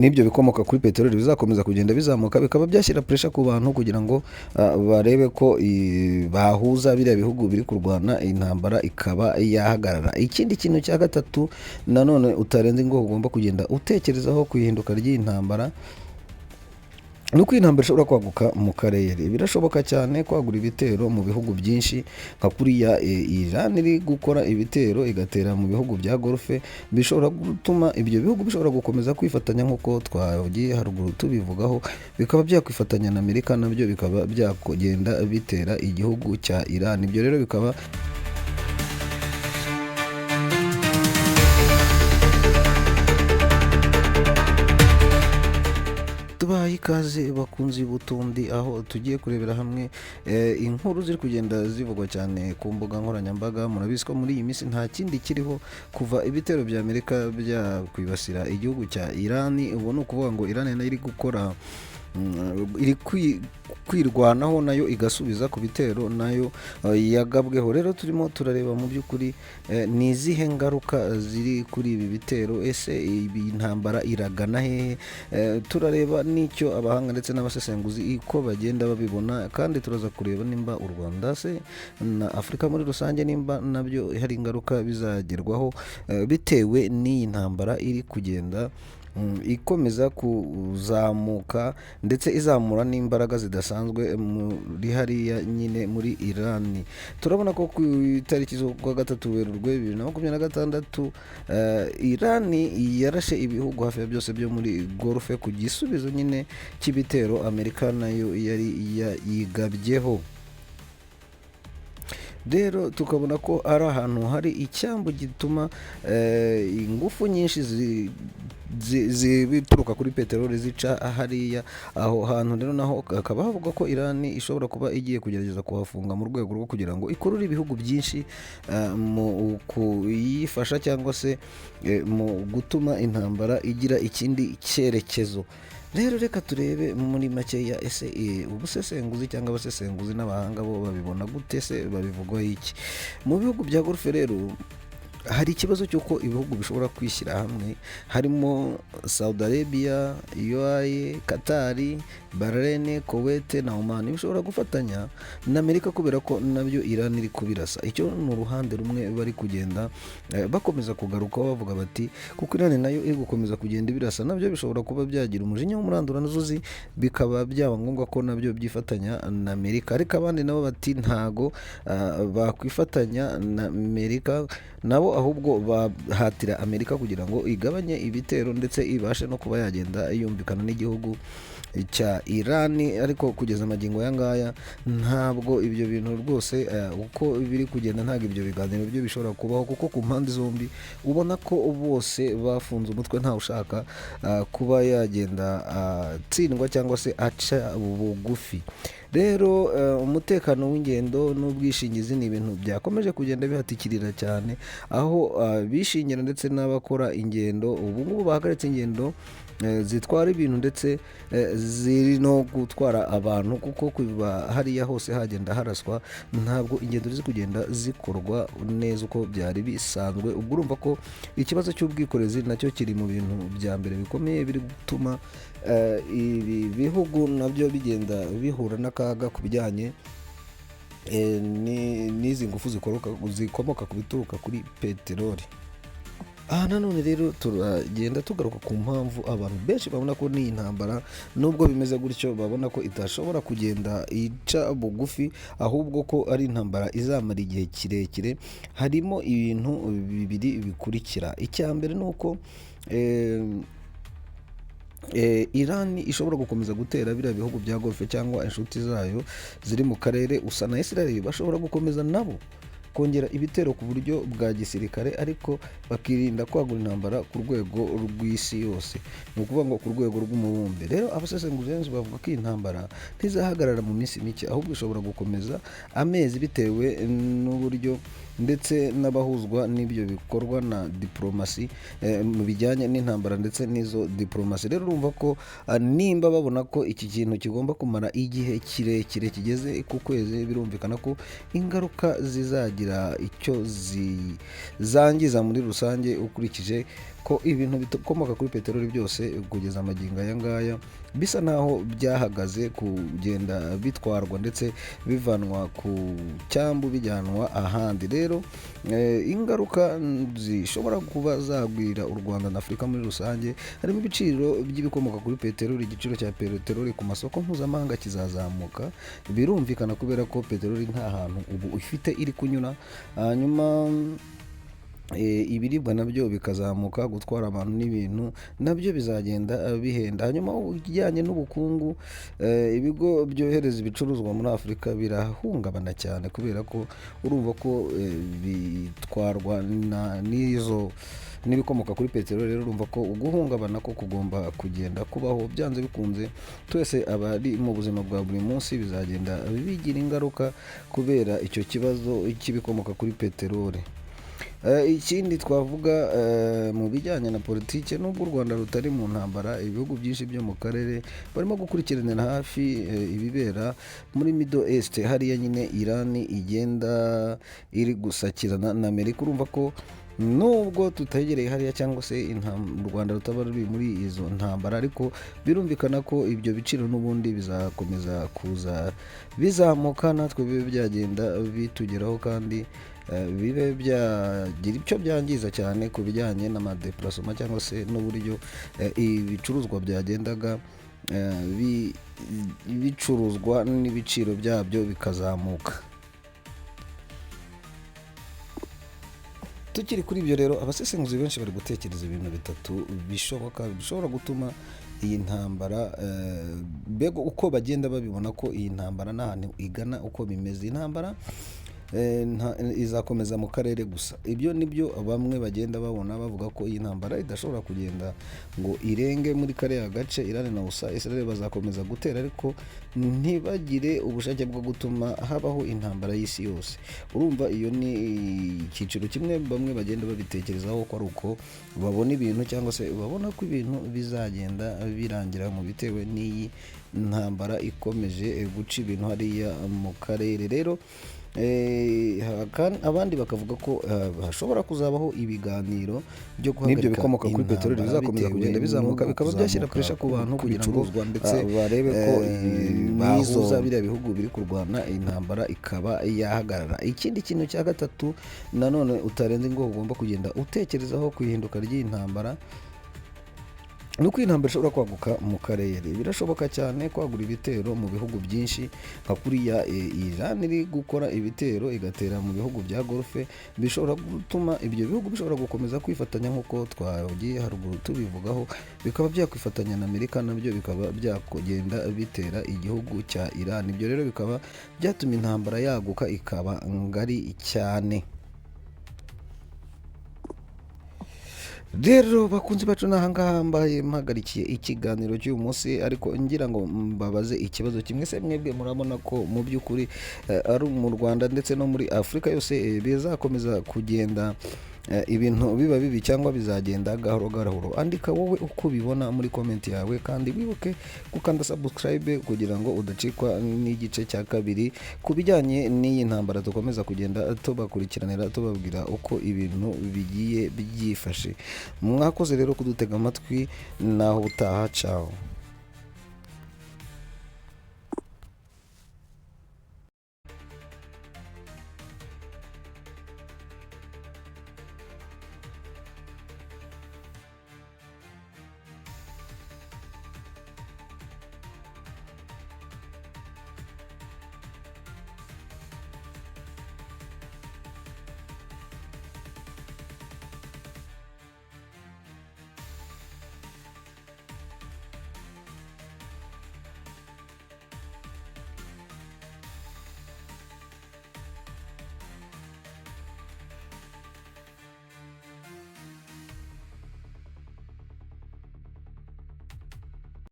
n'ibyo bikomoka kuri peteroli bizakomeza kugenda bizamuka, bikaba byashyira puresha ku bantu kugira ngo barebe ko bahuza biriya bihugu biri kurwana intambara ikaba yahagarara. Ikindi kintu cya gatatu nanone utarenze ngo ugomba kugenda utekerezaho ku ihinduka ry'iyi ntambara, ni uko iyi ntambara ishobora kwaguka mu karere. Birashoboka cyane kwagura ibitero mu bihugu byinshi, nka kuriya Iran iri gukora ibitero igatera mu bihugu bya Golfe. Bishobora gutuma ibyo bihugu bishobora gukomeza kwifatanya nk'uko twagiye haruguru tubivugaho, bikaba byakwifatanya na Amerika, nabyo bikaba byakugenda bitera igihugu cya Iran. Ibyo rero bikaba tubahaye ikaze bakunzi b'utundi, aho tugiye kurebera hamwe inkuru ziri kugenda zivugwa cyane ku mbuga nkoranyambaga. Murabizi ko muri iyi minsi nta kindi kiriho kuva ibitero bya Amerika byakwibasira igihugu cya Iran. Ubu ni ukuvuga ngo Iran nayo iri gukora iri kwirwanaho, nayo igasubiza ku bitero nayo yagabweho. Rero turimo turareba mu by'ukuri ni izihe ngaruka ziri kuri ibi bitero, ese iyi ntambara iragana hehe. Turareba n'icyo abahanga ndetse n'abasesenguzi uko bagenda babibona, kandi turaza kureba nimba u Rwanda se na Afurika muri rusange nimba nabyo hari ingaruka bizagerwaho bitewe n'iyi ntambara iri kugenda ikomeza kuzamuka ndetse izamura n'imbaraga zidasanzwe muri hariya nyine muri Iran. Turabona ko ku itariki z'ukwa gatatu Werurwe 2026 Iran yarashe ibihugu hafi ya byose byo muri Golfe ku gisubizo nyine cy'ibitero Amerika nayo yari yigabyeho. Rero tukabona ko ari ahantu hari icyambu gituma ingufu nyinshi bituruka kuri peteroli zica hariya aho hantu. Rero naho hakaba havuga ko Iran ishobora kuba igiye kugerageza kuhafunga mu rwego rwo kugira ngo ikurure ibihugu byinshi mu kuyifasha cyangwa se mu gutuma intambara igira ikindi cyerekezo. Rero reka turebe muri makeya, ese ubusesenguzi cyangwa abasesenguzi n'abahanga bo babibona gute, se babivugaho iki? Mu bihugu bya Golfe rero hari ikibazo cy'uko ibihugu bishobora kwishyira hamwe, harimo Saudi Arabia, UAE, Qatar, Bahrain, Kuwait na Oman. Bishobora gufatanya na Amerika kubera ko nabyo Iran iri kubirasa. Icyo ni uruhande rumwe bari kugenda bakomeza kugarukaho bavuga bati kuko Iran nayo iri gukomeza kugenda ibirasa, nabyo bishobora kuba byagira umujinya w'umuranduranzuzi, bikaba byaba ngombwa ko nabyo byifatanya na Amerika. Ariko abandi nabo bati ntago bakwifatanya na Amerika nabo, ahubwo bahatira Amerika kugira ngo igabanye ibitero ndetse ibashe no kuba yagenda yumvikana n'igihugu cya Iran. Ariko kugeza amagingo aya ngaya ntabwo ibyo bintu rwose uko biri kugenda, ntabwo ibyo biganiro byo bishobora kubaho, kuko ku mpande zombi ubona ko bose bafunze umutwe, ntawe ushaka kuba yagenda atsindwa cyangwa se aca bugufi. Rero umutekano w'ingendo n'ubwishingizi ni ibintu byakomeje kugenda bihatikirira cyane, aho bishingira ndetse n'abakora ingendo ubu ngubu bahagaritse ingendo zitwara ibintu ndetse ziri no gutwara abantu, kuko kuba hariya hose hagenda haraswa, ntabwo ingendo ziri kugenda zikorwa neza uko byari bisanzwe. Ubwo urumva ko ikibazo cy'ubwikorezi nacyo kiri mu bintu bya mbere bikomeye biri gutuma ibi bihugu nabyo bigenda bihura n'akaga ku bijyanye n'izi ngufu zikomoka ku bituruka kuri peteroli. Aha nanone rero turagenda tugaruka ku mpamvu abantu benshi babona ko n'iyi ntambara nubwo bimeze gutyo babona ko itashobora kugenda ica bugufi, ahubwo ko ari intambara izamara igihe kirekire. Harimo ibintu bibiri bikurikira. Icya mbere ni uko Iran ishobora gukomeza gutera biriya bihugu bya Golfe cyangwa inshuti zayo ziri mu karere, usa na Israel bashobora gukomeza nabo kongera ibitero ku buryo bwa gisirikare, ariko bakirinda kwagura intambara ku rwego rw'isi yose, ni ukuvuga ngo ku rwego rw'umubumbe. Rero abasesenguzi benshi bavuga ko iyi ntambara ntizahagarara mu minsi mike, ahubwo ishobora gukomeza amezi bitewe n'uburyo ndetse n'abahuzwa n'ibyo bikorwa na diplomasi mu bijyanye n'intambara ndetse n'izo diplomasi. Rero urumva ko nimba babona ko iki kintu kigomba kumara igihe kirekire kigeze ku kwezi, birumvikana ko ingaruka zizagira icyo zangiza muri rusange ukurikije ko ibintu bikomoka kuri peteroli byose kugeza amagingo aya ngaya bisa naho byahagaze kugenda bitwarwa ndetse bivanwa ku cyambu bijyanwa ahandi. Rero ingaruka zishobora kuba zagwira u Rwanda na Afurika muri rusange harimo ibiciro by'ibikomoka kuri peteroli. Igiciro cya peteroli ku masoko mpuzamahanga kizazamuka, birumvikana kubera ko peteroli nta hantu ubu ifite iri kunyura. Hanyuma ibiribwa nabyo bikazamuka, gutwara abantu n'ibintu nabyo bizagenda bihenda. Hanyuma ikijyanye n'ubukungu, ibigo byohereza ibicuruzwa muri Afurika birahungabana cyane kubera ko urumva ko bitwarwa n'ibikomoka kuri peteroli. Rero urumva ko guhungabana ko kugomba kugenda kubaho byanze bikunze. Twese abari mu buzima bwa buri munsi bizagenda bigira ingaruka kubera icyo kibazo cy'ibikomoka kuri peteroli. Ikindi twavuga mu bijyanye na politiki, nubwo u Rwanda rutari mu ntambara, ibihugu byinshi byo mu karere barimo gukurikiranira hafi ibibera muri Middle East, hariya nyine Iran igenda iri gusakirana na Amerika. Urumva ko nubwo tutagereye hariya cyangwa se u Rwanda rutaba ruri muri izo ntambara, ariko birumvikana ko ibyo biciro n'ubundi bizakomeza kuza bizamuka, natwe bibe byagenda bitugeraho kandi bibe byagira icyo byangiza cyane ku bijyanye n'amadeplasoma cyangwa se n'uburyo ibicuruzwa byagendaga bicuruzwa n'ibiciro byabyo bikazamuka. Tukiri kuri ibyo rero, abasesenguzi benshi bari gutekereza ibintu bitatu bishobora gutuma iyi ntambara, mbega uko bagenda babibona ko iyi ntambara n'ahantu igana uko bimeze. Intambara izakomeza mu karere gusa. Ibyo nibyo bamwe bagenda babona bavuga ko iyi ntambara idashobora kugenda ngo irenge muri kariya gace. Iran na Israel bazakomeza gutera ariko ntibagire ubushake bwo gutuma habaho intambara y'isi yose. Urumva iyo ni icyiciro kimwe bamwe bagenda babitekerezaho ko ari uko babona ibintu cyangwa se babona ko ibintu bizagenda birangira mu bitewe n'iyi ntambara ikomeje guca ibintu hariya mu karere. Rero abandi bakavuga ko hashobora kuzabaho ibiganiro byo guhagarika bikomoka kuri peteroli bizakomeza kugenda bizamuka, bikaba byashyira pressure ku bantu kugira ngo ndetse barebe ko bahuza biriya bihugu biri kurwana intambara ikaba yahagarara. Ikindi kintu cya gatatu nanone utarenze ngo ugomba kugenda utekerezaho ku ihinduka ry'iyi ntambara, nuko iyi ntambara ishobora kwaguka mu karere. Birashoboka cyane kwagura ibitero mu bihugu byinshi nka kuriya Iran iri gukora ibitero igatera mu bihugu bya Golfe. Bishobora gutuma ibyo bihugu bishobora gukomeza kwifatanya nk'uko twagiye haruguru tubivugaho, bikaba byakwifatanya na Amerika, nabyo bikaba byakugenda bitera igihugu cya Iran. Ibyo rero bikaba byatuma intambara yaguka ikaba ngari cyane. Rero bakunzi bacu n'ahangaha mbaye mpagarikiye ikiganiro cy'uyu munsi, ariko ngira ngo mbabaze ikibazo kimwe. Se mwebwe murabona ko mu by'ukuri ari mu Rwanda ndetse no muri Afurika yose bizakomeza kugenda ibintu biba bibi cyangwa bizagenda gahoro gahoro? Andika wowe uko ubibona muri comment yawe, kandi wibuke gukanda subscribe kugira ngo udacikwa n'igice cya kabiri ku bijyanye n'iyi ntambara. Dukomeza kugenda tubakurikiranira tubabwira uko ibintu bigiye byifashe. Mwakoze rero kudutega amatwi, naho utaha. Ciao.